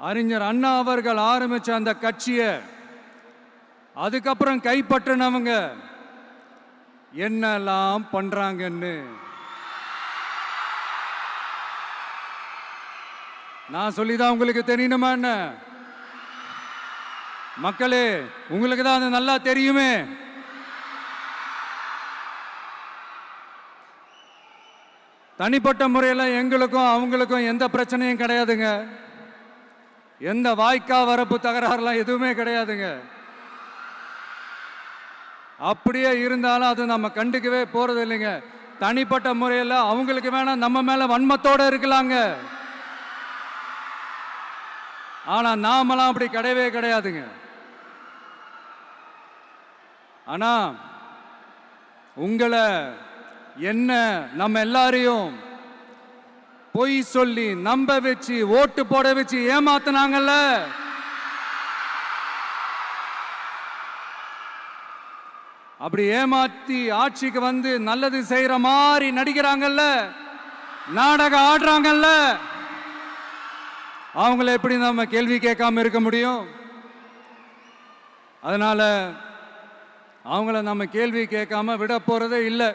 அறிஞர் அண்ணா அவர்கள் ஆரம்பிச்ச அந்த கட்சியை அதுக்கப்புறம் கைப்பற்றினவங்க என்னெல்லாம் பண்றாங்கன்னு நான் சொல்லிதான் உங்களுக்கு தெரியணுமா என்ன? மக்களே, உங்களுக்கு தான் அது நல்லா தெரியுமே. தனிப்பட்ட முறையில் எங்களுக்கும் அவங்களுக்கும் எந்த பிரச்சனையும் கிடையாதுங்க. எந்த வாய்க்கா வரப்பு தகராறுலாம் எதுவுமே கிடையாதுங்க. அப்படியே இருந்தாலும் அது நம்ம கண்டுக்கவே போறது இல்லைங்க. தனிப்பட்ட முறையில் அவங்களுக்கு வேணா நம்ம மேல வன்மத்தோட இருக்கலாங்க. ஆனா நாமெல்லாம் அப்படி கிடையவே கிடையாதுங்க. ஆனா உங்களை என்ன நம்ம எல்லாரையும் பொய் சொல்லி நம்ப வச்சு ஓட்டு போட வச்சு ஏமாத்தினாங்கல்ல, அப்படி ஏமாத்தி ஆட்சிக்கு வந்து நல்லது செய்யற மாதிரி நடிக்கிறாங்கல்ல, நாடகம் ஆடுறாங்கல்ல, அவங்கள எப்படி நம்ம கேள்வி கேட்காம இருக்க முடியும்? அதனால அவங்கள நம்ம கேள்வி கேட்காம விட போறதே இல்லை.